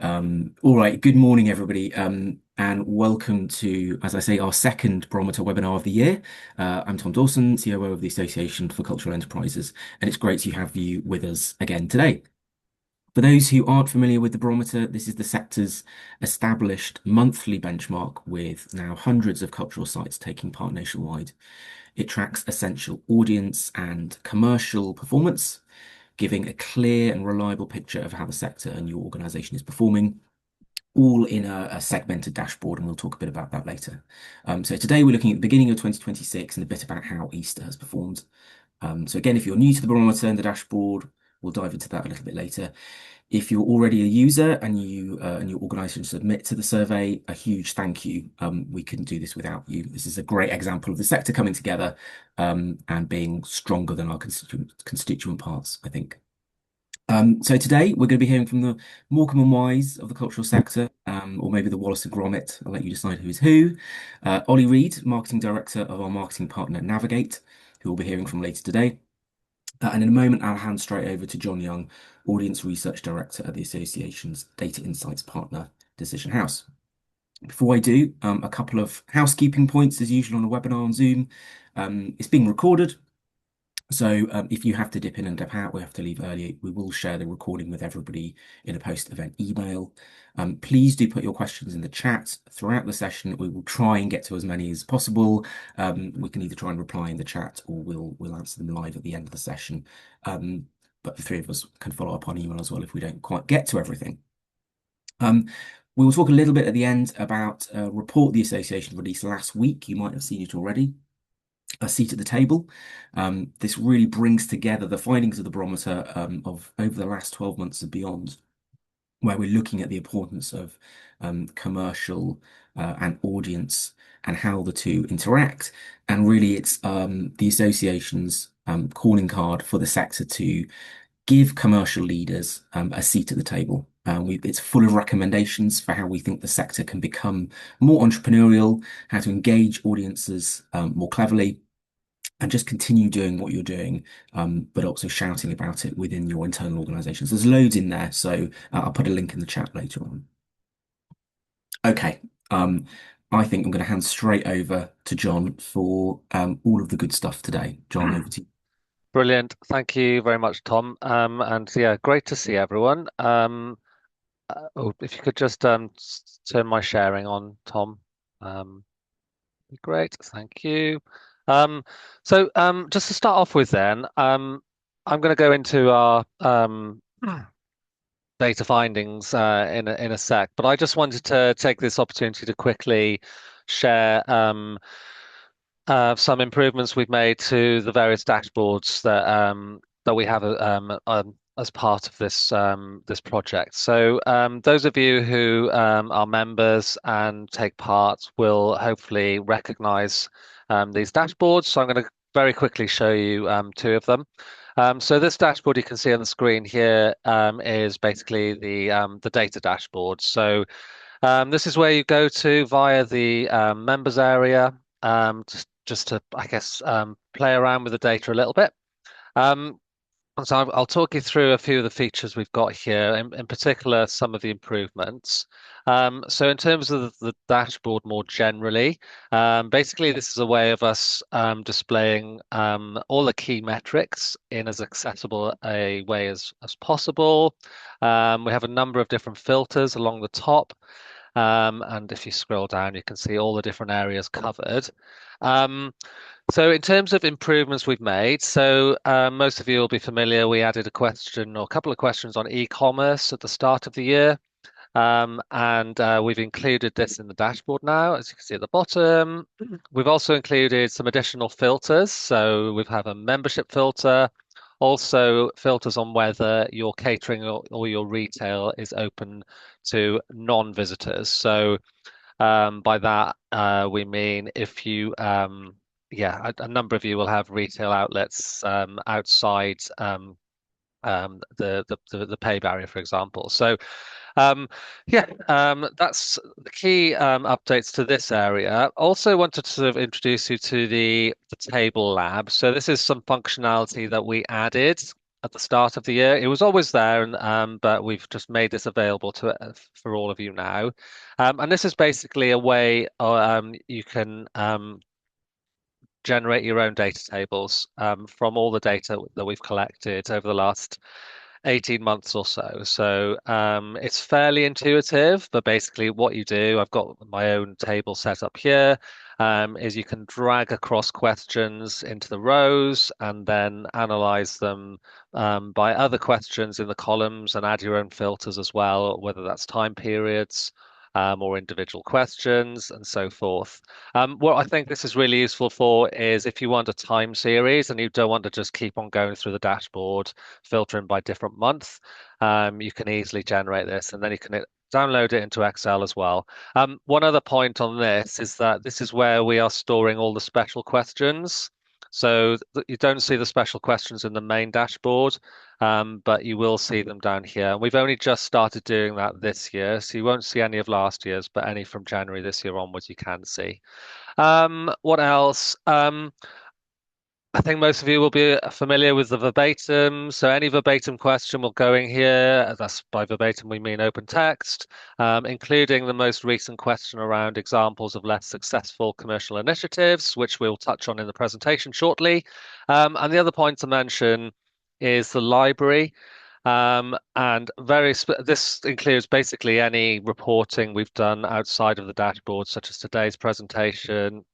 All right, good morning, everybody, and welcome to, as I say, our second Barometer webinar of the year. I'm Tom Dawson, COO of the Association for Cultural Enterprises, and it's great to have you with us again today. For those who aren't familiar with the Barometer, this is the sector's established monthly benchmark with now hundreds of cultural sites taking part nationwide. It tracks essential audience and commercial performance, giving a clear and reliable picture of how the sector and your organization is performing, all in a segmented dashboard, and we'll talk a bit about that later. So today we're looking at the beginning of 2026 and a bit about how Easter has performed. So again, if you're new to the barometer and the dashboard, we'll dive into that a little bit later. If you're already a user and you and your organisation submit to the survey, a huge thank you. We couldn't do this without you. This is a great example of the sector coming together and being stronger than our constituent parts, I think. So today we're going to be hearing from the Morecambe and Wise of the cultural sector, or maybe the Wallace and Gromit. I'll let you decide who's who. Ollie Reed, Marketing Director of our marketing partner Navigate, who we'll be hearing from later today. And in a moment, I'll hand straight over to John Young, Audience Research Director at the Association's Data Insights Partner, Decision House. Before I do, a couple of housekeeping points as usual on a webinar on Zoom. It's being recorded. So if you have to dip in and dip out, we have to leave early. We will share the recording with everybody in a post-event email. Please do put your questions in the chat throughout the session. We will try and get to as many as possible. We can either try and reply in the chat or we'll answer them live at the end of the session. But the three of us can follow up on email as well if we don't quite get to everything. We will talk a little bit at the end about a report the association released last week. You might have seen it already. A seat at the table. This really brings together the findings of the barometer of over the last 12 months and beyond, where we're looking at the importance of commercial and audience and how the two interact. And really, it's the association's calling card for the sector to give commercial leaders a seat at the table. It's full of recommendations for how we think the sector can become more entrepreneurial, how to engage audiences more cleverly, and just continue doing what you're doing, but also shouting about it within your internal organizations. There's loads in there, so I'll put a link in the chat later on. Okay, I think I'm going to hand straight over to John for all of the good stuff today. John, over to you. Brilliant. Thank you very much, Tom. And yeah, great to see everyone. If you could just turn my sharing on, Tom. Great. Thank you. Just to start off with then, I'm going to go into our data findings in a sec, but I just wanted to take this opportunity to quickly share some improvements we've made to the various dashboards that we have as part of this project. So those of you who are members and take part will hopefully recognize these dashboards. So I'm going to very quickly show you two of them. So this dashboard you can see on the screen here is basically the data dashboard. So this is where you go to via the members area, just to, I guess, play around with the data a little bit. So I'll talk you through a few of the features we've got here, in particular, some of the improvements. So in terms of the dashboard more generally, basically this is a way of us displaying all the key metrics in as accessible a way as possible. We have a number of different filters along the top. And if you scroll down, you can see all the different areas covered. So in terms of improvements we've made, so most of you will be familiar, we added a question or a couple of questions on e-commerce at the start of the year. And we've included this in the dashboard now, as you can see at the bottom. We've also included some additional filters. So we have a membership filter, also filters on whether your catering or your retail is open to non-visitors. So by that, we mean if you, a number of you will have retail outlets outside the pay barrier, for example. So that's the key updates to this area. Also wanted to sort of introduce you to the table lab. So this is some functionality that we added at the start of the year. It was always there, and but we've just made this available to for all of you now. And this is basically a way you can generate your own data tables from all the data that we've collected over the last 18 months or so. So it's fairly intuitive, but basically what you do, I've got my own table set up here, is you can drag across questions into the rows and then analyze them by other questions in the columns and add your own filters as well, whether that's time periods. Or individual questions and so forth. What I think this is really useful for is if you want a time series and you don't want to just keep on going through the dashboard, filtering by different month, you can easily generate this and then you can download it into Excel as well. One other point on this is that this is where we are storing all the special questions. So you don't see the special questions in the main dashboard, but you will see them down here. We've only just started doing that this year, so you won't see any of last year's, but any from January this year onwards you can see. What else? I think most of you will be familiar with the verbatim. So any verbatim question will go in here. That's by verbatim, we mean open text, including the most recent question around examples of less successful commercial initiatives, which we'll touch on in the presentation shortly. And the other point to mention is the library. And this includes basically any reporting we've done outside of the dashboard, such as today's presentation,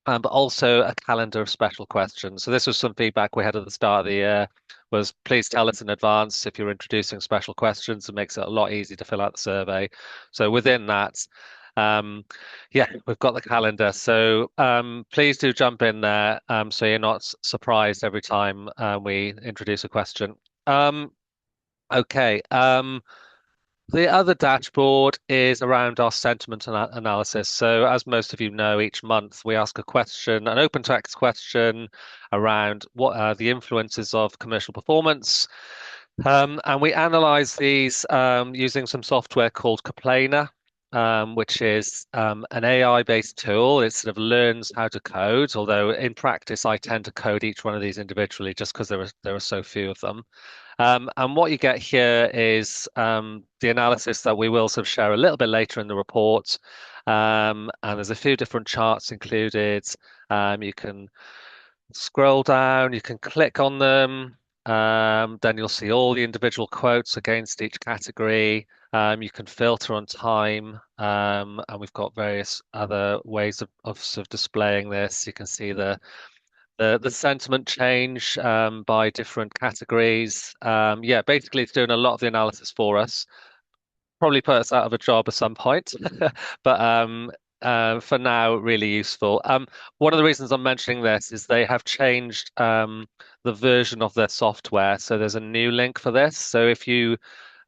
but also a calendar of special questions. So this was some feedback we had at the start of the year, was please tell us in advance if you're introducing special questions. It makes it a lot easier to fill out the survey. So within that, um, yeah, we've got the calendar. So please do jump in there so you're not surprised every time we introduce a question. Um, okay. The other dashboard is around our sentiment analysis. So, as most of you know, each month we ask a question, an open text question around what are the influences of commercial performance. And we analyze these using some software called Kaplana, which is an AI-based tool. It sort of learns how to code, although in practice I tend to code each one of these individually just because there are so few of them. And what you get here is the analysis that we will sort of share a little bit later in the report. And there's a few different charts included. You can scroll down, you can click on them. Then you'll see all the individual quotes against each category. You can filter on time, and we've got various other ways of sort of displaying this. You can see the sentiment change by different categories. Yeah, basically it's doing a lot of the analysis for us. Probably put us out of a job at some point, but for now, really useful. One of the reasons I'm mentioning this is they have changed the version of their software, so there's a new link for this. So if you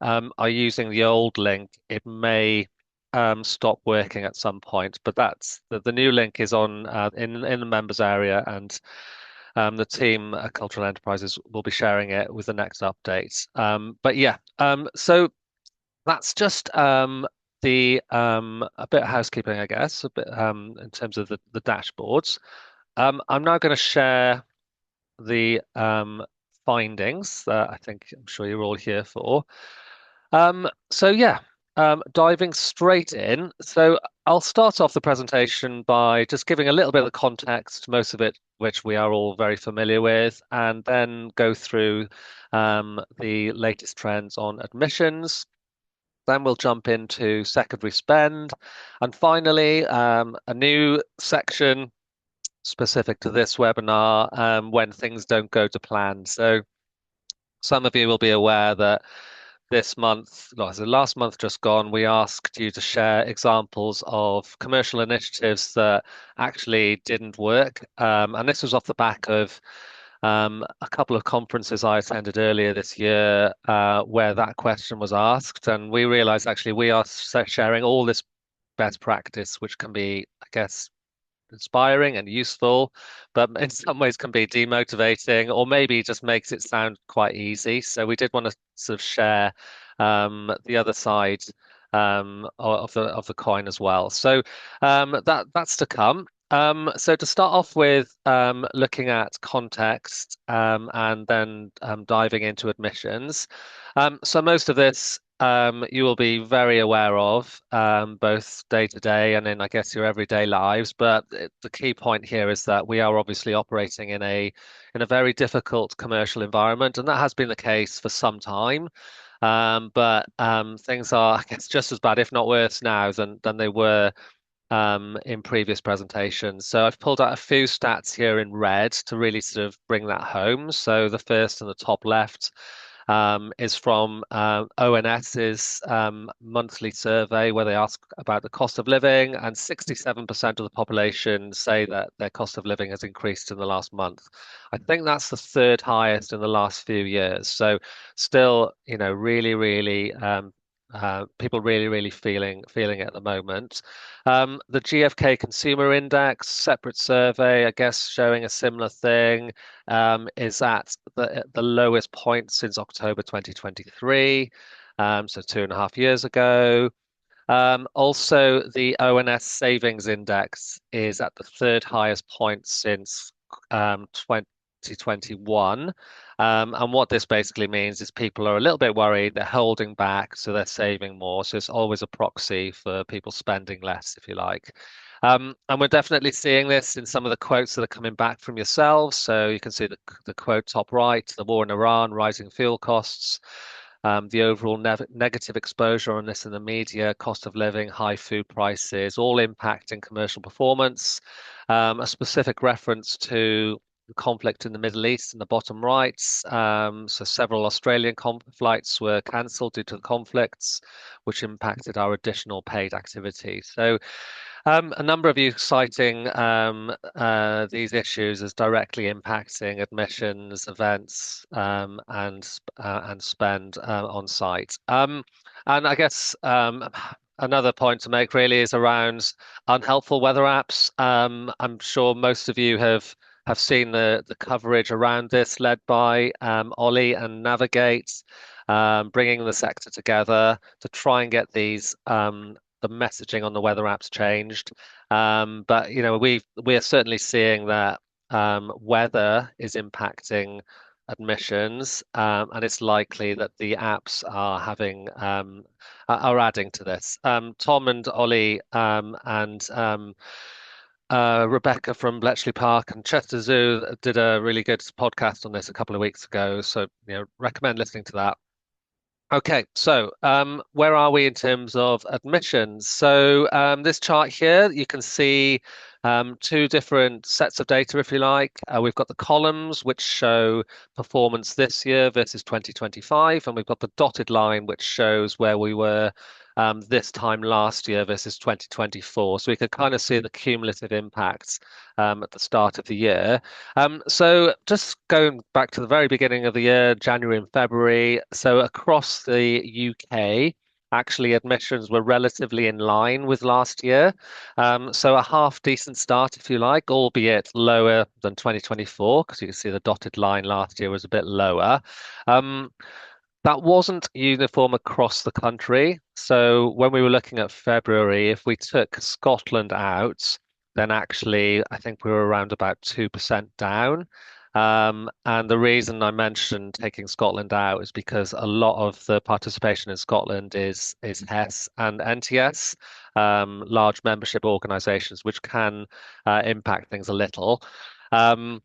are using the old link, it may stop working at some point. But that's the new link is on in the members area, and the team at Cultural Enterprises will be sharing it with the next update. But yeah, so that's just the a bit of housekeeping, I guess, a bit in terms of the dashboards. I'm now going to share the findings that I'm sure you're all here for. So yeah, diving straight in. So I'll start off the presentation by just giving a little bit of the context, most of it which we are all very familiar with, and then go through the latest trends on admissions. Then we'll jump into secondary spend, and finally a new section specific to this webinar when things don't go to plan. So some of you will be aware that this month, no, so last month just gone, we asked you to share examples of commercial initiatives that actually didn't work. And this was off the back of a couple of conferences I attended earlier this year where that question was asked. And we realized actually we are sharing all this best practice, which can be, I guess, inspiring and useful, but in some ways can be demotivating or maybe just makes it sound quite easy. So we did want to sort of share the other side of the coin as well. So that's to come. So to start off with, looking at context, and then diving into admissions. So most of this you will be very aware of, both day to day and in, I guess, your everyday lives. But the key point here is that we are obviously operating in a very difficult commercial environment, and that has been the case for some time. But things are, I guess, just as bad, if not worse now than they were in previous presentations. So I've pulled out a few stats here in red to really sort of bring that home. So the first in the top left is from ONS's monthly survey where they ask about the cost of living, and 67% of the population say that their cost of living has increased in the last month. I think that's the third highest in the last few years. So still, really, really people really feeling it at the moment. The GfK Consumer Index, separate survey, I guess, showing a similar thing, is at the lowest point since October 2023, so 2.5 years ago. Also, the ONS Savings Index is at the third highest point since 2021. And what this basically means is people are a little bit worried, they're holding back, so they're saving more. So it's always a proxy for people spending less, if you like. And we're definitely seeing this in some of the quotes that are coming back from yourselves. So you can see the quote top right, the war in Iran, rising fuel costs, the overall negative exposure on this in the media, cost of living, high food prices, all impacting commercial performance. A specific reference to the conflict in the Middle East in the bottom right. So several Australian flights were cancelled due to the conflicts, which impacted our additional paid activity. So a number of you citing these issues as directly impacting admissions, events, and spend on site. And I guess another point to make really is around unhelpful weather apps. I'm sure most of you have seen the coverage around this, led by Ollie and Navigate, bringing the sector together to try and get these the messaging on the weather apps changed. But we are certainly seeing that weather is impacting admissions, and it's likely that the apps are adding to this. Tom and Ollie and Rebecca from Bletchley Park and Chester Zoo did a really good podcast on this a couple of weeks ago, so recommend listening to that. Okay, so where are we in terms of admissions? So this chart here, you can see two different sets of data, if you like. We've got the columns, which show performance this year versus 2025, and we've got the dotted line, which shows where we were this time last year versus 2024. So we can kind of see the cumulative impacts at the start of the year. So just going back to the very beginning of the year, January and February, so across the UK, actually admissions were relatively in line with last year. So a half decent start, if you like, albeit lower than 2024, because you can see the dotted line last year was a bit lower. Um, that wasn't uniform across the country. So when we were looking at February, if we took Scotland out, then actually I think we were around about 2% down. And the reason I mentioned taking Scotland out is because a lot of the participation in Scotland is HES and NTS, large membership organisations, which can impact things a little. Um,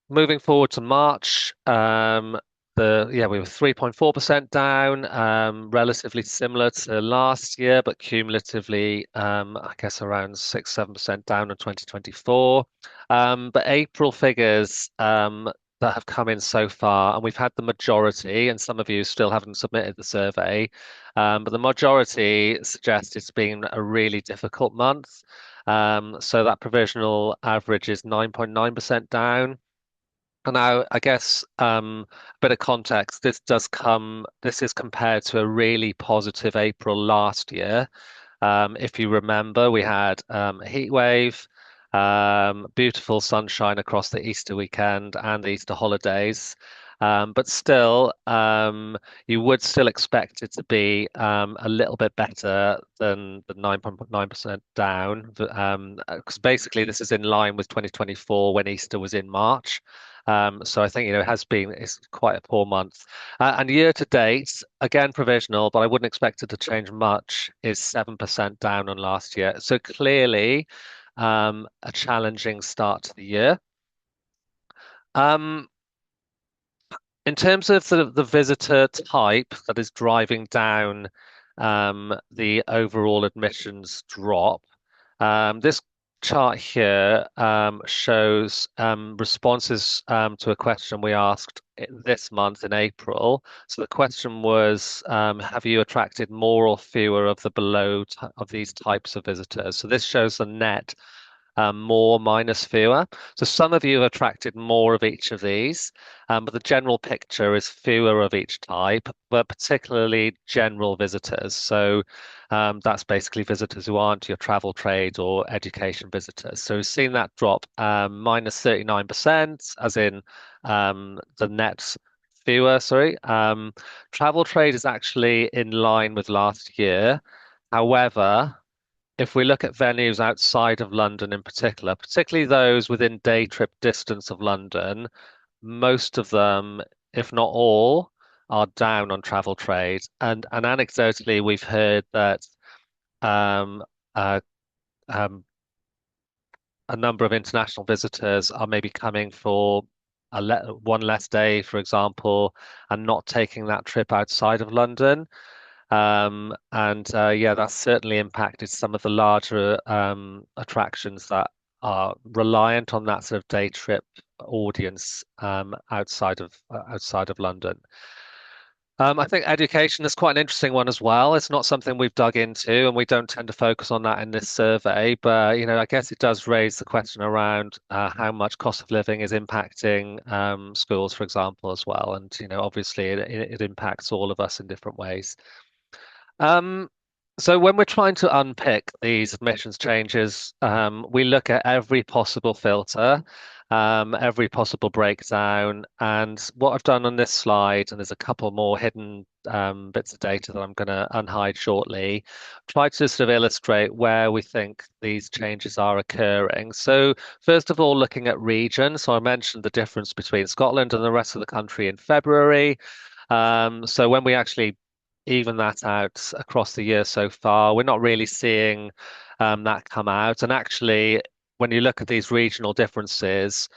Moving forward to March, we were 3.4% down, relatively similar to last year, but cumulatively, I guess around 6-7% down in 2024. But April figures that have come in so far, and we've had the majority, and some of you still haven't submitted the survey, but the majority suggest it's been a really difficult month. So that provisional average is 9.9% down. And now, I guess, a bit of context. This is compared to a really positive April last year. If you remember, we had a heat wave, beautiful sunshine across the Easter weekend and the Easter holidays. But still, you would still expect it to be a little bit better than the 9.9% down. Because basically, this is in line with 2024 when Easter was in March. So I think, it has been, it's quite a poor month. And year to date, again, provisional, but I wouldn't expect it to change much, is 7% down on last year. So clearly, a challenging start to the year. Um, in terms of the visitor type that is driving down the overall admissions drop, this chart here shows responses to a question we asked this month in April. So the question was, have you attracted more or fewer of the of these types of visitors? So this shows the net more minus fewer. So some of you have attracted more of each of these, but the general picture is fewer of each type, but particularly general visitors. So that's basically visitors who aren't your travel trade or education visitors. So we've seen that drop minus 39%, as in the net fewer, sorry. Travel trade is actually in line with last year. However, if we look at venues outside of London in particular, particularly those within day trip distance of London, most of them, if not all, are down on travel trade. And anecdotally, we've heard that um, uh, um, a number of international visitors are maybe coming for one less day, for example, and not taking that trip outside of London. And yeah, that's certainly impacted some of the larger attractions that are reliant on that sort of day trip audience outside of London. I think education is quite an interesting one as well. It's not something we've dug into, and we don't tend to focus on that in this survey. But I guess it does raise the question around how much cost of living is impacting schools, for example, as well. And obviously, it impacts all of us in different ways. Um, so when we're trying to unpick these admissions changes, we look at every possible filter, every possible breakdown, and what I've done on this slide, and there's a couple more hidden bits of data that I'm going to unhide shortly, try to sort of illustrate where we think these changes are occurring. So first of all, looking at region. So I mentioned the difference between Scotland and the rest of the country in February. So when we actually even that out across the year so far, we're not really seeing that come out. And actually, when you look at these regional differences,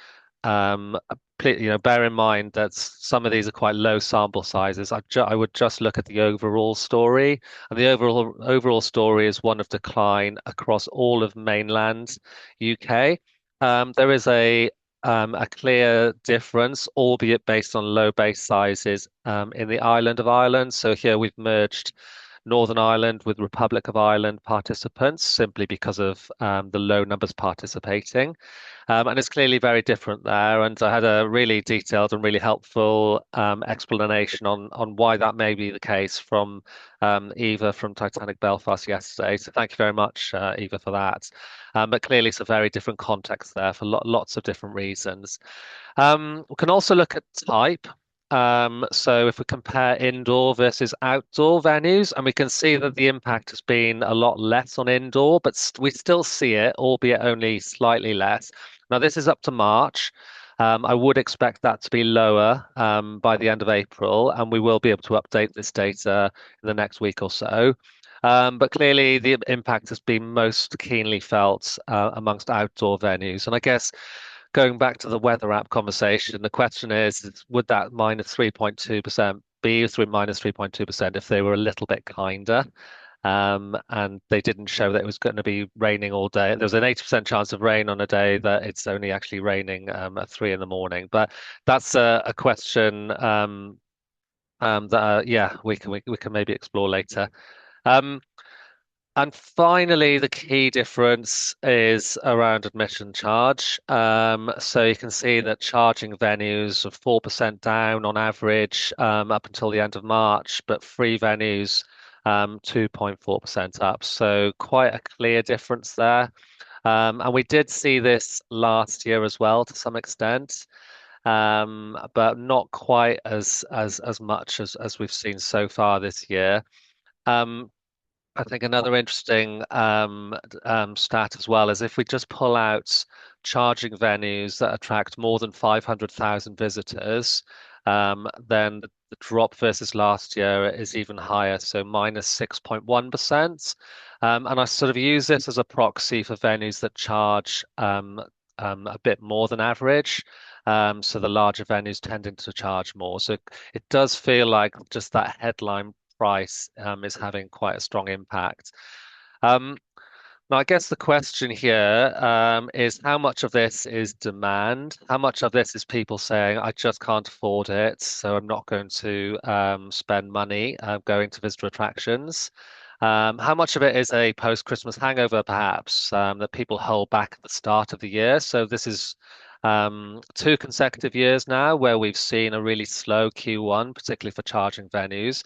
bear in mind that some of these are quite low sample sizes. I would just look at the overall story, and the overall story is one of decline across all of mainland UK. There is a clear difference, albeit based on low base sizes, in the island of Ireland. So here we've merged Northern Ireland with Republic of Ireland participants simply because of the low numbers participating. And it's clearly very different there. And I had a really detailed and really helpful explanation on why that may be the case from Eva from Titanic Belfast yesterday. So thank you very much, Eva, for that. But clearly, it's a very different context there for lots of different reasons. We can also look at type. So if we compare indoor versus outdoor venues, and we can see that the impact has been a lot less on indoor, but we still see it, albeit only slightly less. Now, this is up to March. I would expect that to be lower by the end of April, and we will be able to update this data in the next week or so. But clearly, the impact has been most keenly felt amongst outdoor venues. And I guess going back to the weather app conversation, the question is would that minus 3.2% be minus 3.2% if they were a little bit kinder? And they didn't show that it was going to be raining all day. There was an 80% chance of rain on a day that it's only actually raining at 3 in the morning. But that's a question that yeah, we can maybe explore later. Um, and finally, the key difference is around admission charge. So you can see that charging venues are 4% down on average up until the end of March, but free venues 2.4% up. So quite a clear difference there. And we did see this last year as well to some extent. but not quite as much as we've seen so far this year. Um, I think another interesting stat as well is if we just pull out charging venues that attract more than 500,000 visitors, then the drop versus last year is even higher, so minus 6.1%. And I sort of use this as a proxy for venues that charge a bit more than average. So the larger venues tending to charge more. So it does feel like just that headline price is having quite a strong impact. Um, Now, I guess the question here is how much of this is demand? How much of this is people saying, I just can't afford it, so I'm not going to spend money going to visitor attractions? How much of it is a post-Christmas hangover, perhaps, that people hold back at the start of the year? So this is two consecutive years now where we've seen a really slow Q1, particularly for charging venues.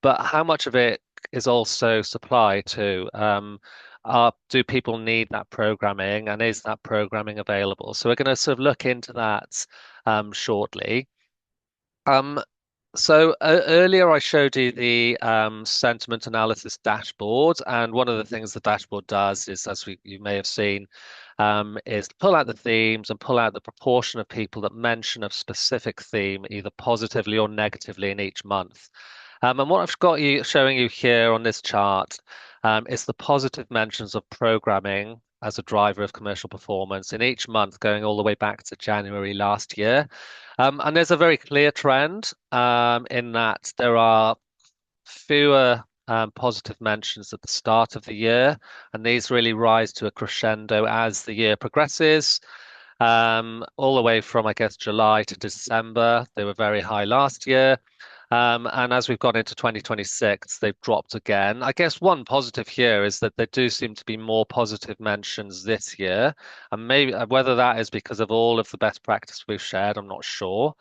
But how much of it is also supply too? Do people need that programming, and is that programming available? So we're going to sort of look into that shortly. Um, Earlier I showed you the sentiment analysis dashboard, and one of the things the dashboard does is, as you may have seen, is pull out the themes and pull out the proportion of people that mention a specific theme, either positively or negatively in each month. And what I've got you showing you here on this chart is the positive mentions of programming as a driver of commercial performance in each month, going all the way back to January last year. And there's a very clear trend in that there are fewer positive mentions at the start of the year, and these really rise to a crescendo as the year progresses. All the way from, I guess, July to December, they were very high last year. And as we've gone into 2026, they've dropped again. I guess one positive here is that there do seem to be more positive mentions this year. And maybe whether that is because of all of the best practice we've shared, I'm not sure.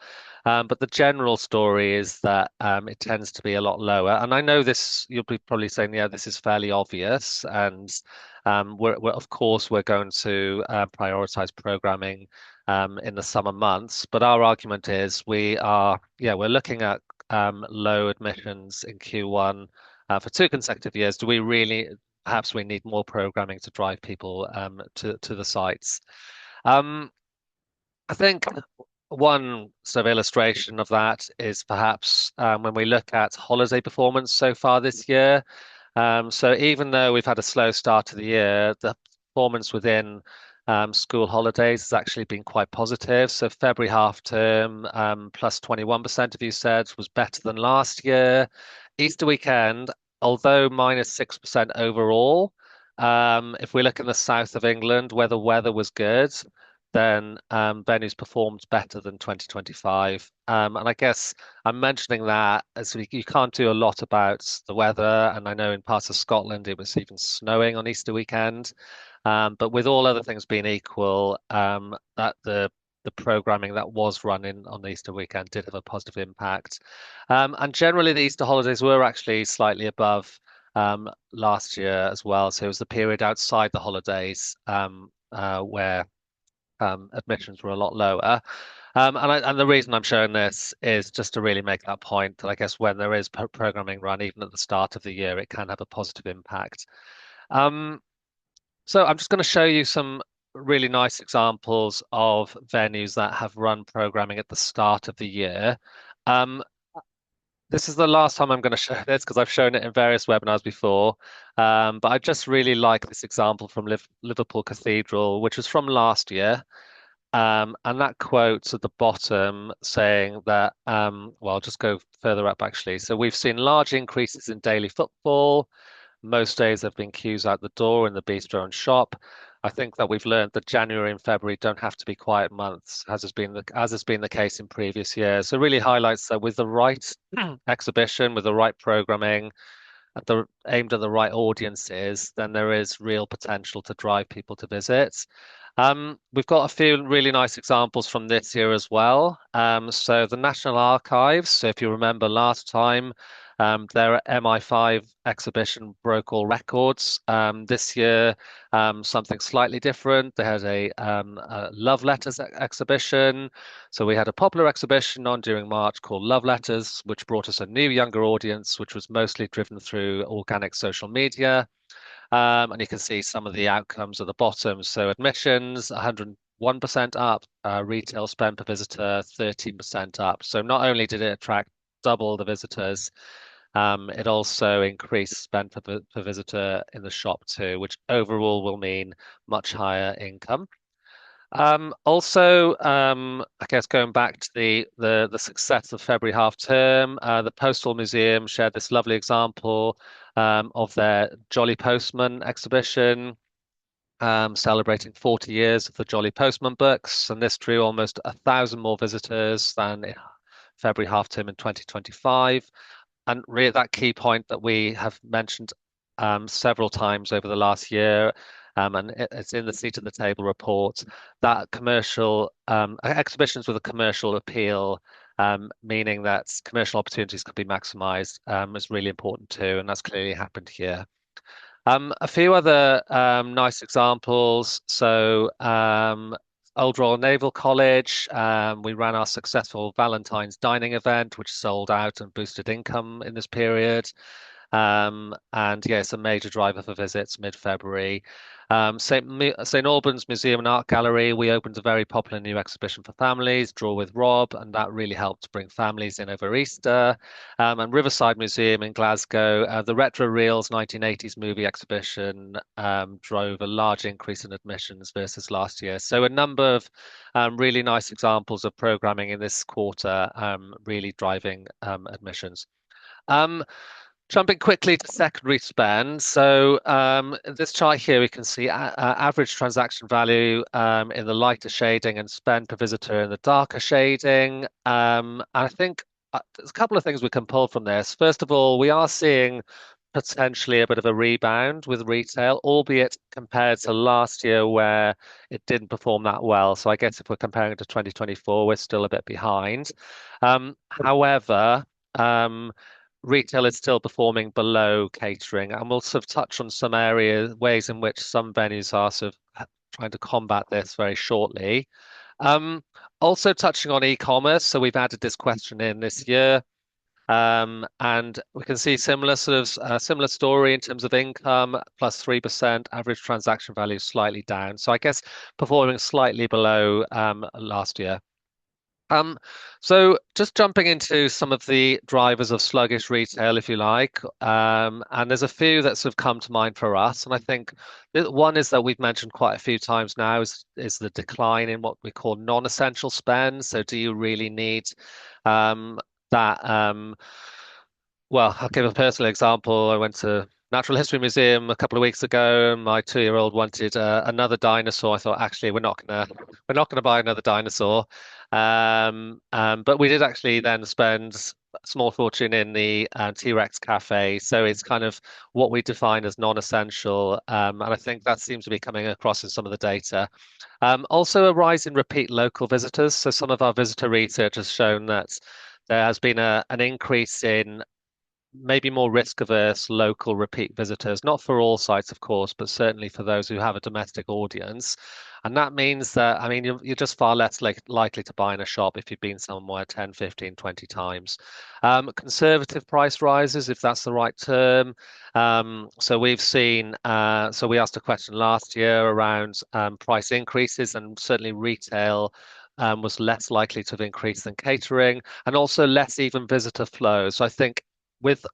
But the general story is that it tends to be a lot lower. And I know this, you'll be probably saying, yeah, this is fairly obvious. And of course, we're going to prioritize programming in the summer months. But our argument is we're looking at low admissions in Q1 for two consecutive years. Do we really, perhaps we need more programming to drive people to the sites? Um, I think one sort of illustration of that is perhaps when we look at holiday performance so far this year. So even though we've had a slow start to the year, the performance within school holidays has actually been quite positive. So February half term, plus 21% of you said was better than last year. Easter weekend, although minus 6% overall, if we look in the south of England where the weather was good, then venues performed better than 2025. And I guess I'm mentioning that as you can't do a lot about the weather. And I know in parts of Scotland it was even snowing on Easter weekend. But with all other things being equal, that the programming that was running on the Easter weekend did have a positive impact. And generally, the Easter holidays were actually slightly above last year as well. So it was the period outside the holidays where admissions were a lot lower. And the reason I'm showing this is just to really make that point that I guess when there is programming run, even at the start of the year, it can have a positive impact. Um, so I'm just going to show you some really nice examples of venues that have run programming at the start of the year. Um, this is the last time I'm going to show this because I've shown it in various webinars before. But I just really like this example from Liverpool Cathedral, which was from last year. And that quote's at the bottom saying that, well, I'll just go further up actually. So we've seen large increases in daily footfall. Most days there have been queues out the door in the bistro and shop. I think that we've learned that January and February don't have to be quiet months, as has been the case in previous years. So really highlights that with the right exhibition, with the right programming, aimed at the right audiences, then there is real potential to drive people to visit. We've got a few really nice examples from this year as well. So the National Archives, so if you remember last time, Their MI5 exhibition broke all records. This year, something slightly different. They had a love letters exhibition. So we had a popular exhibition on during March called Love Letters, which brought us a new younger audience, which was mostly driven through organic social media. And you can see some of the outcomes at the bottom. So admissions, 101% up, retail spend per visitor, 13% up. So not only did it attract double the visitors, it also increased spend per visitor in the shop too, which overall will mean much higher income. I guess going back to the success of February half term, the Postal Museum shared this lovely example of their Jolly Postman exhibition, celebrating 40 years of the Jolly Postman books, and this drew almost 1,000 more visitors than February half term in 2025. And really, that key point that we have mentioned several times over the last year, and it's in the seat at the table report, that commercial exhibitions with a commercial appeal, meaning that commercial opportunities can be maximized, is really important too, and that's clearly happened here. A few other nice examples. Old Royal Naval College, we ran our successful Valentine's dining event, which sold out and boosted income in this period. And yeah, it's a major driver for visits mid-February. St. Albans Museum and Art Gallery, we opened a very popular new exhibition for families, Draw with Rob, and that really helped bring families in over Easter. And Riverside Museum in Glasgow, the Retro Reels 1980s movie exhibition drove a large increase in admissions versus last year. So a number of really nice examples of programming in this quarter really driving admissions. Um, Jumping quickly to secondary spend. This chart here, we can see average transaction value in the lighter shading and spend per visitor in the darker shading. And I think there's a couple of things we can pull from this. First of all, we are seeing potentially a bit of a rebound with retail, albeit compared to last year where it didn't perform that well. So I guess if we're comparing it to 2024, we're still a bit behind. However, retail is still performing below catering, and we'll sort of touch on some ways in which some venues are sort of trying to combat this very shortly. Um, Also touching on e-commerce, so we've added this question in this year. And we can see similar story in terms of income, plus 3%, average transaction value slightly down. So I guess performing slightly below last year. Um, so just jumping into some of the drivers of sluggish retail, if you like, and there's a few that sort of come to mind for us, and I think one is that we've mentioned quite a few times now is the decline in what we call non-essential spend. So do you really need that? Well, I'll give a personal example. I went to Natural History Museum a couple of weeks ago, and my 2-year-old wanted another dinosaur. I thought, actually, we're not gonna buy another dinosaur. But we did actually then spend a small fortune in the T-Rex cafe. So it's kind of what we define as non-essential, and I think that seems to be coming across in some of the data. Also, a rise in repeat local visitors. So some of our visitor research has shown that there has been an increase in maybe more risk averse local repeat visitors, not for all sites, of course, but certainly for those who have a domestic audience. And that means that, I mean, you're just far less likely to buy in a shop if you've been somewhere 10, 15, 20 times. Conservative price rises, if that's the right term. So we asked a question last year around price increases, and certainly retail was less likely to have increased than catering, and also less even visitor flow. So I think with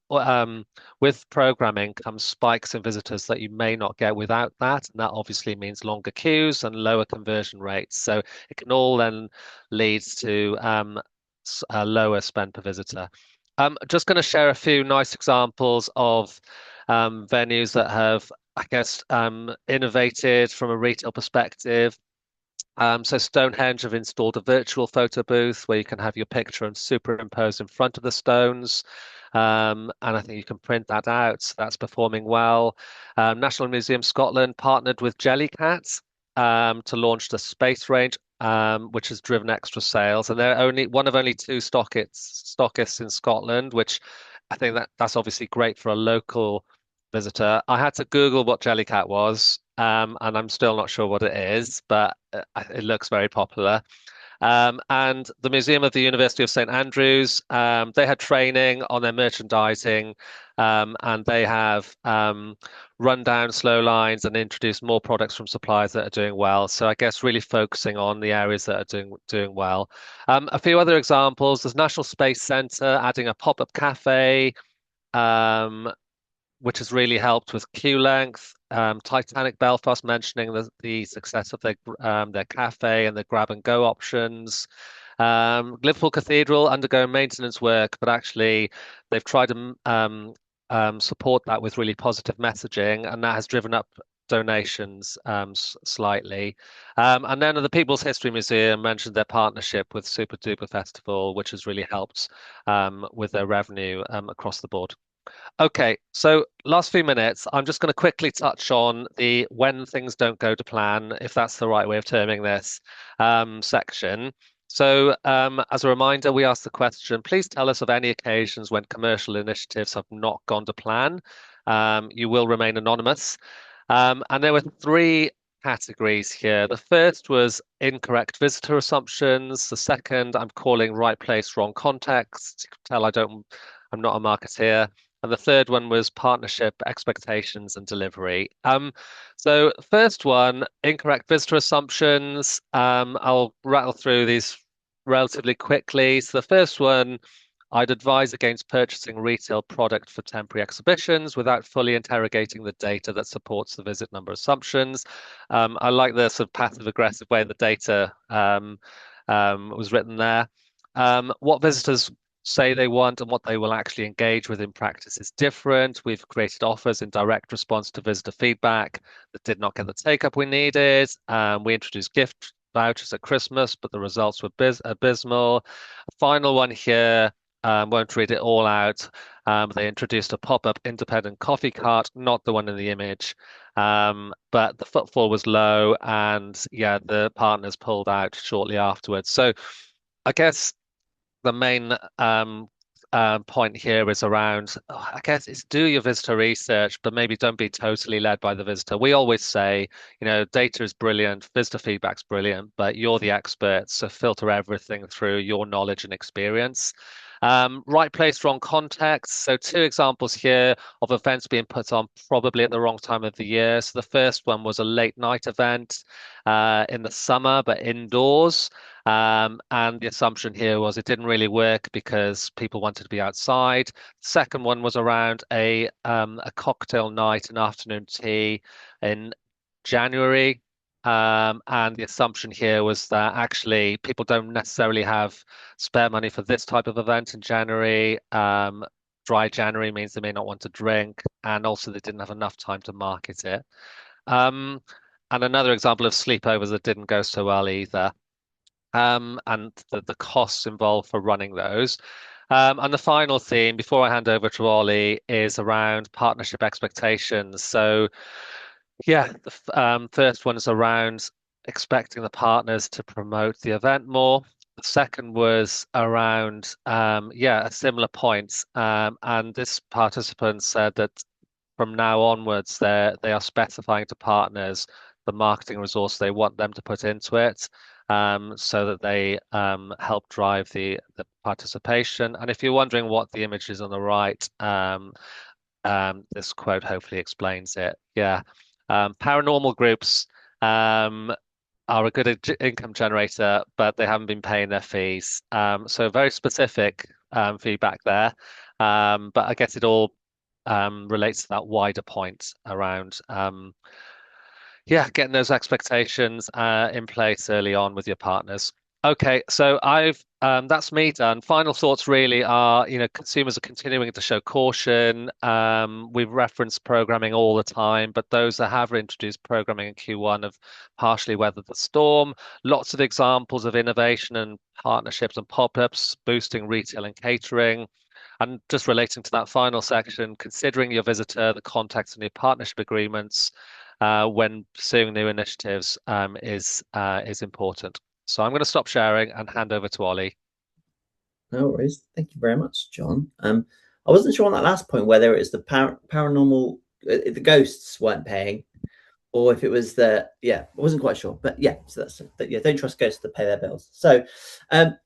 programming comes spikes in visitors that you may not get without that, and that obviously means longer queues and lower conversion rates. So it can all then lead to a lower spend per visitor. Just going to share a few nice examples of venues that have, I guess, innovated from a retail perspective. So Stonehenge have installed a virtual photo booth where you can have your picture and superimposed in front of the stones. And I think you can print that out. So that's performing well. National Museum Scotland partnered with Jellycat to launch the space range, which has driven extra sales. And they're only one of only two stockists in Scotland, which I think that's obviously great for a local visitor. I had to Google what Jellycat was, and I'm still not sure what it is, but it looks very popular. And the Museum of the University of St Andrews, they had training on their merchandising, and they have run down slow lines and introduced more products from suppliers that are doing well. So I guess really focusing on the areas that are doing well. A few other examples: there's National Space Centre adding a pop-up cafe. Um, which has really helped with queue length. Titanic Belfast mentioning the success of their cafe and the grab and go options. Liverpool Cathedral undergoing maintenance work, but actually they've tried to support that with really positive messaging, and that has driven up donations slightly. And then the People's History Museum mentioned their partnership with Super Duper Festival, which has really helped with their revenue across the board. Okay, so last few minutes, I'm just going to quickly touch on the when things don't go to plan, if that's the right way of terming this section. So, as a reminder, we asked the question, please tell us of any occasions when commercial initiatives have not gone to plan. You will remain anonymous. And there were three categories here. The first was incorrect visitor assumptions. The second, I'm calling right place, wrong context. You can tell I'm not a marketeer. And the third one was partnership expectations and delivery. So first one, incorrect visitor assumptions. I'll rattle through these relatively quickly. So the first one, I'd advise against purchasing retail product for temporary exhibitions without fully interrogating the data that supports the visit number assumptions. I like the sort of passive aggressive way the data was written there. What visitors say they want and what they will actually engage with in practice is different. We've created offers in direct response to visitor feedback that did not get the take up we needed. We introduced gift vouchers at Christmas, but the results were abysmal. A final one here. Won't read it all out. They introduced a pop-up independent coffee cart, not the one in the image. But the footfall was low, and yeah, the partners pulled out shortly afterwards. So I guess the main point here is around, I guess, it's do your visitor research, but maybe don't be totally led by the visitor. We always say, data is brilliant, visitor feedback's brilliant, but you're the expert, so filter everything through your knowledge and experience. Right place, wrong context. So two examples here of events being put on probably at the wrong time of the year. So the first one was a late night event in the summer, but indoors. And the assumption here was it didn't really work because people wanted to be outside. Second one was around a cocktail night, an afternoon tea in January. And the assumption here was that actually people don't necessarily have spare money for this type of event in January. Dry January means they may not want to drink, and also they didn't have enough time to market it. Um, and another example of sleepovers that didn't go so well either, and the costs involved for running those. And the final theme, before I hand over to Ollie, is around partnership expectations. So, yeah, the first one is around expecting the partners to promote the event more. The second was around, yeah, a similar point. And this participant said that from now onwards, they are specifying to partners the marketing resource they want them to put into it, so that they help drive the participation. And if you're wondering what the image is on the right, this quote hopefully explains it. Yeah, paranormal groups are a good income generator, but they haven't been paying their fees. So very specific feedback there. But I guess it all relates to that wider point around yeah, getting those expectations in place early on with your partners. Okay, so I've that's me done. Final thoughts really are, consumers are continuing to show caution. We've referenced programming all the time, but those that have introduced programming in Q1 have partially weathered the storm. Lots of examples of innovation and partnerships and pop-ups boosting retail and catering. And just relating to that final section, considering your visitor, the context, and your partnership agreements when pursuing new initiatives is important. So I'm going to stop sharing and hand over to Ollie. No worries. Thank you very much, John. I wasn't sure on that last point whether it was the paranormal, the ghosts weren't paying, or if it was the I wasn't quite sure, but yeah, so that's but yeah, don't trust ghosts to pay their bills. So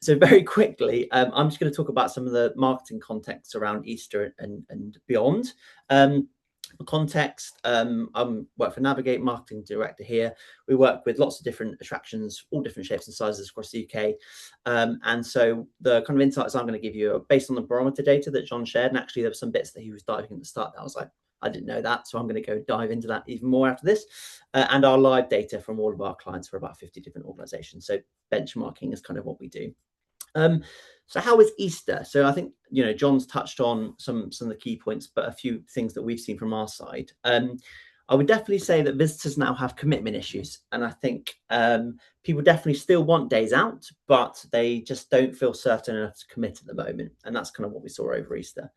very quickly, I'm just going to talk about some of the marketing context around Easter and beyond. For context, I'm work for Navigate, marketing director here. We work with lots of different attractions, all different shapes and sizes across the UK. And so the kind of insights I'm going to give you are based on the barometer data that John shared. And actually, there were some bits that he was diving at the start that I was like, I didn't know that. So I'm going to go dive into that even more after this. And our live data from all of our clients for about 50 different organizations. So benchmarking is kind of what we do. So how is Easter? So I think, John's touched on some of the key points, but a few things that we've seen from our side. I would definitely say that visitors now have commitment issues. And I think people definitely still want days out, but they just don't feel certain enough to commit at the moment. And that's kind of what we saw over Easter.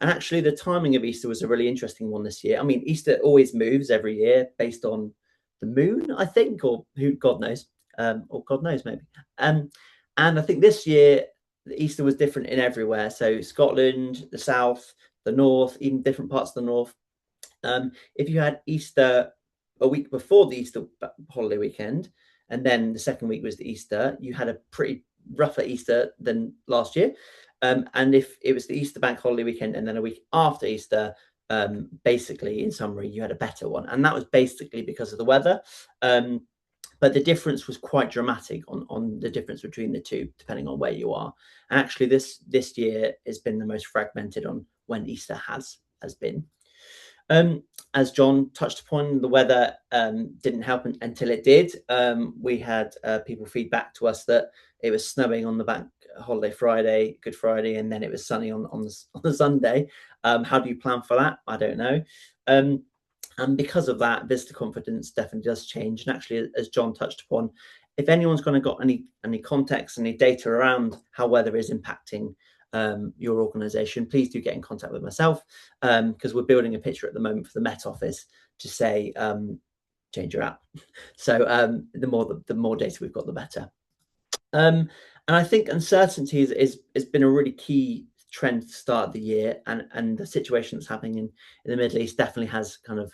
And actually, the timing of Easter was a really interesting one this year. I mean, Easter always moves every year based on the moon, I think, or who God knows, or God knows maybe. And I think this year, Easter was different in everywhere. So Scotland, the south, the north, even different parts of the north. If you had Easter a week before the Easter holiday weekend, and then the second week was the Easter, you had a pretty rougher Easter than last year. And if it was the Easter bank holiday weekend and then a week after Easter, basically, in summary, you had a better one. And that was basically because of the weather. But the difference was quite dramatic on the difference between the two, depending on where you are. And actually, this year has been the most fragmented on when Easter has been. As John touched upon, the weather didn't help until it did. We had people feedback to us that it was snowing on the bank holiday Friday, Good Friday, and then it was sunny on the Sunday. How do you plan for that? I don't know. And because of that, visitor confidence definitely does change. And actually, as John touched upon, if anyone's going to got any context, any data around how weather is impacting your organization, please do get in contact with myself, because we're building a picture at the moment for the Met Office to say, change your app. So the more data we've got, the better. And I think uncertainty has been a really key trend to start the year, and the situation that's happening in the Middle East definitely has kind of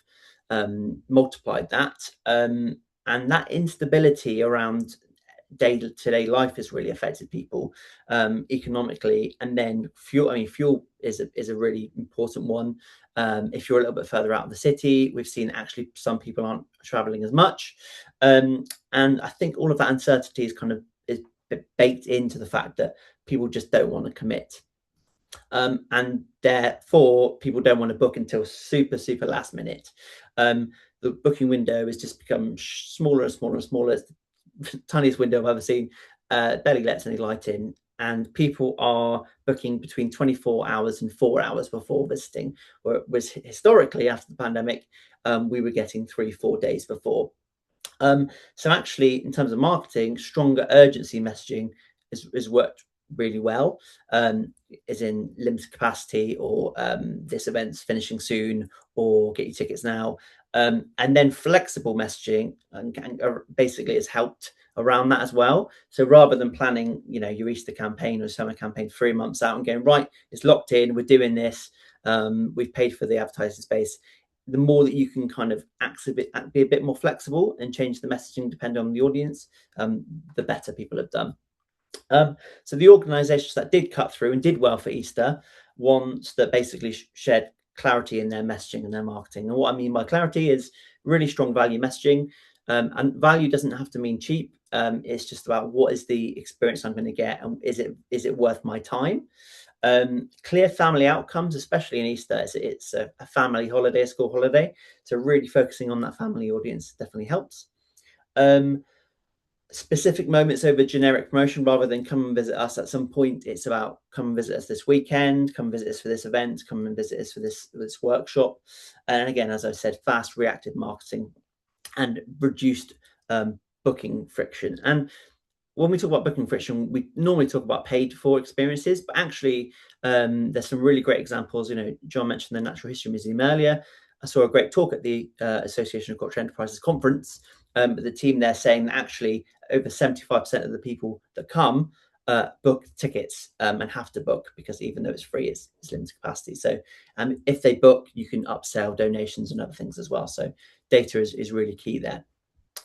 multiplied that. And that instability around day-to-day life has really affected people economically. And then fuel, I mean, fuel is a really important one. If you're a little bit further out of the city, we've seen actually some people aren't traveling as much. And I think all of that uncertainty is kind of is baked into the fact that people just don't want to commit. And therefore, people don't want to book until super, super last minute. The booking window has just become smaller and smaller and smaller. It's the tiniest window I've ever seen. Barely lets any light in. And people are booking between 24 hours and 4 hours before visiting, whereas historically, after the pandemic, we were getting 3-4 days before. So actually, in terms of marketing, stronger urgency messaging has worked really well, as in limited capacity, or this event's finishing soon, or get your tickets now. And then flexible messaging basically has helped around that as well. So rather than planning, your Easter campaign or summer campaign 3 months out and going, right, it's locked in, we're doing this, we've paid for the advertising space, the more that you can kind of be a bit more flexible and change the messaging depending on the audience, the better people have done. So the organisations that did cut through and did well for Easter, ones that basically shared clarity in their messaging and their marketing. And what I mean by clarity is really strong value messaging. And value doesn't have to mean cheap. It's just about what is the experience I'm going to get, and is it worth my time? Clear family outcomes, especially in Easter. It's a family holiday, a school holiday. So really focusing on that family audience definitely helps. Specific moments over generic promotion, rather than come and visit us at some point. It's about come and visit us this weekend, come visit us for this event, come and visit us for this workshop. And again, as I said, fast reactive marketing and reduced booking friction. And when we talk about booking friction, we normally talk about paid for experiences, but actually there's some really great examples. John mentioned the Natural History Museum earlier. I saw a great talk at the Association of Cultural Enterprises conference, but the team there saying that actually over 75% of the people that come book tickets and have to book, because even though it's free, it's limited capacity. So if they book, you can upsell donations and other things as well. So data is really key there.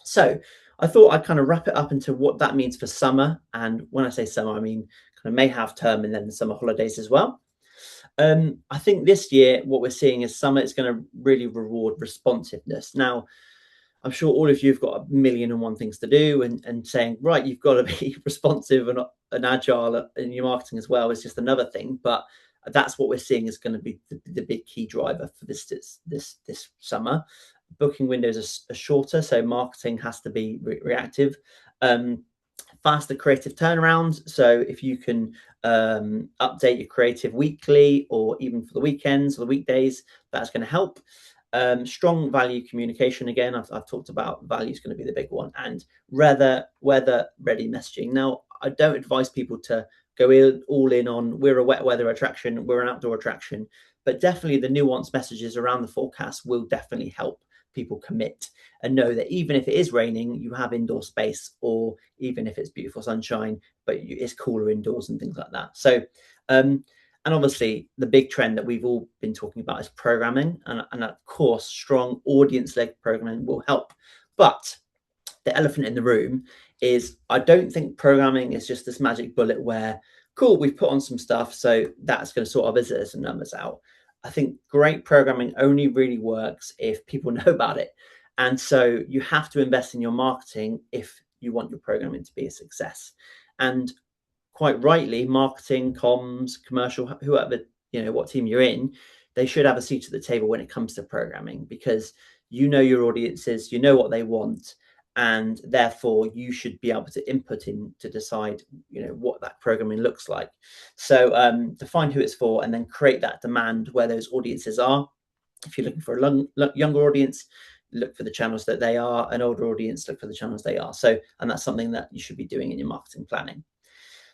So I thought I'd kind of wrap it up into what that means for summer. And when I say summer, I mean kind of May half term and then the summer holidays as well. I think this year what we're seeing is summer is going to really reward responsiveness. Now, I'm sure all of you have got a million and one things to do, and saying, right, you've got to be responsive and agile in your marketing as well is just another thing. But that's what we're seeing is going to be the big key driver for this summer. Booking windows are shorter, so marketing has to be reactive. Faster creative turnaround. So if you can update your creative weekly or even for the weekends or the weekdays, that's going to help. Strong value communication. Again, I've talked about value is going to be the big one, and weather ready messaging. Now, I don't advise people to go all in on we're a wet weather attraction, we're an outdoor attraction, but definitely the nuanced messages around the forecast will definitely help people commit and know that even if it is raining, you have indoor space, or even if it's beautiful sunshine, but it's cooler indoors and things like that. So, and obviously, the big trend that we've all been talking about is programming. And of course, strong audience-led programming will help. But the elephant in the room is I don't think programming is just this magic bullet where, cool, we've put on some stuff, so that's going to sort our visitors and numbers out. I think great programming only really works if people know about it. And so you have to invest in your marketing if you want your programming to be a success. And quite rightly, marketing, comms, commercial, whoever, what team you're in, they should have a seat at the table when it comes to programming, because you know your audiences, you know what they want, and therefore you should be able to input in to decide, what that programming looks like. So define who it's for, and then create that demand where those audiences are. If you're looking for a younger audience, look for the channels that they are. An older audience, look for the channels they are. So, and that's something that you should be doing in your marketing planning.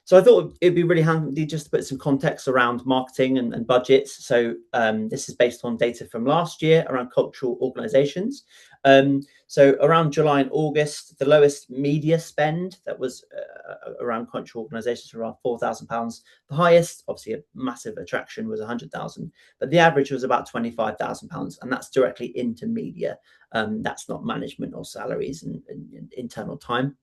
So I thought it'd be really handy just to put some context around marketing and budgets. So this is based on data from last year around cultural organisations. So around July and August, the lowest media spend that was around cultural organisations was around £4,000. The highest, obviously a massive attraction, was 100,000, but the average was about £25,000, and that's directly into media. That's not management or salaries and internal time.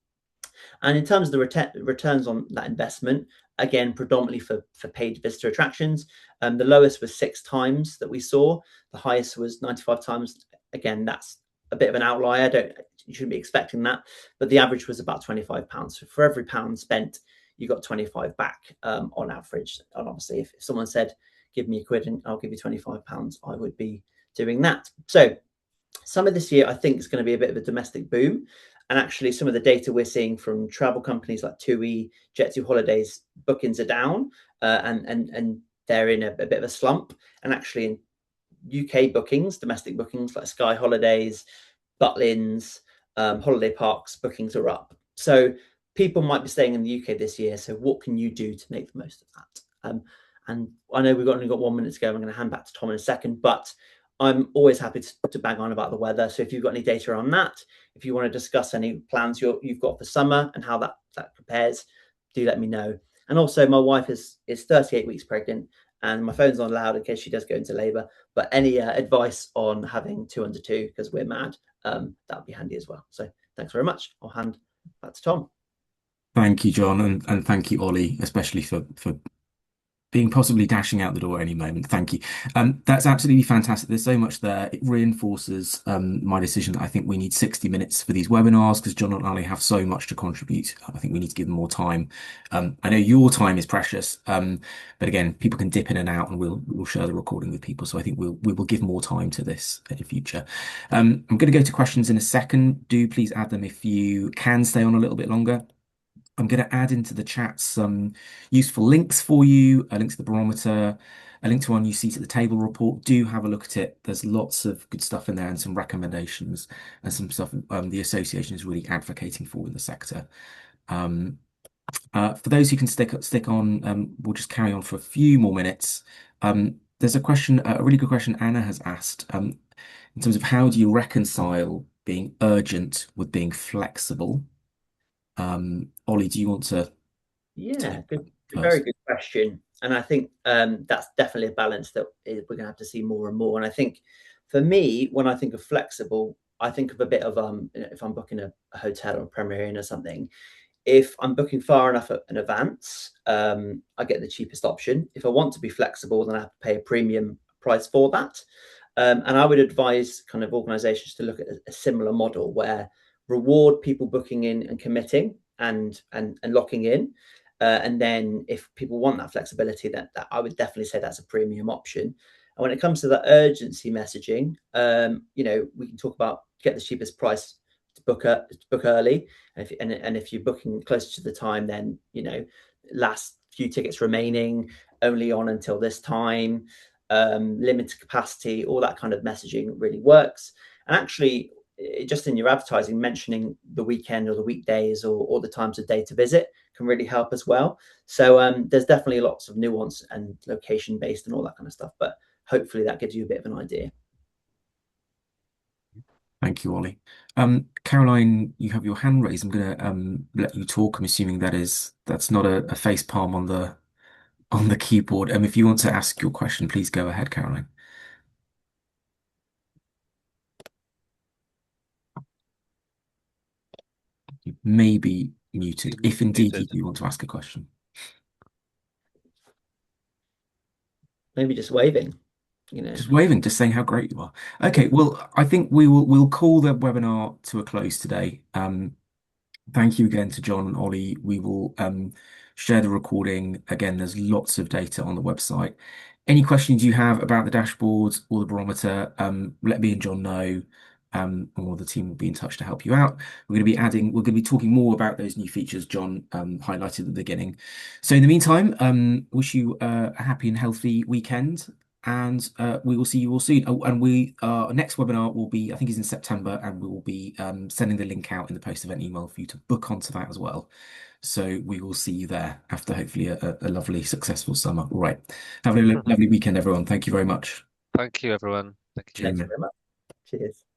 And in terms of the returns on that investment, again, predominantly for paid visitor attractions, the lowest was 6 times that we saw. The highest was 95 times. Again, that's a bit of an outlier. You shouldn't be expecting that, but the average was about £25. So for every pound spent, you got 25 back on average. And obviously, if someone said, "Give me a quid and I'll give you £25," I would be doing that. So summer this year, I think, is going to be a bit of a domestic boom. And actually, some of the data we're seeing from travel companies like TUI, Jet2 Holidays, bookings are down, and they're in a bit of a slump. And actually, in UK bookings, domestic bookings like Sky Holidays, Butlins, holiday parks, bookings are up. So people might be staying in the UK this year. So what can you do to make the most of that? And I know we've only got 1 minute to go. I'm going to hand back to Tom in a second, but I'm always happy to bang on about the weather. So if you've got any data on that, if you want to discuss any plans you've got for summer and how that compares, do let me know. And also, my wife is 38 weeks pregnant, and my phone's on loud in case she does go into labour. But any advice on having 2 under 2 because we're mad, that would be handy as well. So thanks very much. I'll hand back to Tom. Thank you, John, and thank you, Ollie, especially for being possibly dashing out the door any moment. Thank you. That's absolutely fantastic. There's so much there. It reinforces my decision that I think we need 60 minutes for these webinars because John and Ali have so much to contribute. I think we need to give them more time. I know your time is precious, but again, people can dip in and out, and we'll share the recording with people. So I think we will give more time to this in the future. I'm going to go to questions in a second. Do please add them if you can stay on a little bit longer. I'm going to add into the chat some useful links for you, a link to the Barometer, a link to our new seat at the table report. Do have a look at it. There's lots of good stuff in there and some recommendations and some stuff the association is really advocating for in the sector. For those who can stick on, we'll just carry on for a few more minutes. There's a question, a really good question Anna has asked, in terms of how do you reconcile being urgent with being flexible? Ollie, do you want to So Yeah, good, very first, good question. And I think that's definitely a balance that we're going to have to see more and more. And I think for me, when I think of flexible, I think of a bit of if I'm booking a hotel or a Premier Inn or something, if I'm booking far enough in advance, I get the cheapest option. If I want to be flexible, then I have to pay a premium price for that. And I would advise kind of organizations to look at a similar model where reward people booking in and committing and locking in. And then if people want that flexibility, that I would definitely say that's a premium option. And when it comes to the urgency messaging, we can talk about get the cheapest price to book early. And if you're booking closer to the time, then last few tickets remaining, only on until this time, limited capacity, all that kind of messaging really works. And actually, just in your advertising, mentioning the weekend or the weekdays or the times of day to visit can really help as well. So there's definitely lots of nuance and location based and all that kind of stuff. But hopefully that gives you a bit of an idea. thank you, Ollie. Caroline, you have your hand raised. I'm gonna let you talk. I'm assuming that's not a face palm on the keyboard. If you want to ask your question, please go ahead, Caroline. You may be muted, if indeed you Muted. do want to ask a question. Maybe just waving. Just waving, just saying how great you are. Okay, well, I think we'll call the webinar to a close today. Thank you again to John and Ollie. We will share the recording. Again, there's lots of data on the website. Any questions you have about the dashboards or the barometer, let me and John know, or the team will be in touch to help you out. We're going to be talking more about those new features John highlighted at the beginning. So in the meantime, wish you a happy and healthy weekend. And we will see you all soon. Oh, and our next webinar will be, I think, is in September, and we will be sending the link out in the post event email for you to book onto that as well. So we will see you there after hopefully a lovely, successful summer. All right. Have a lovely weekend, everyone. Thank you very much. Thank you, everyone. Thank you. Thank you Cheers. very much. Cheers.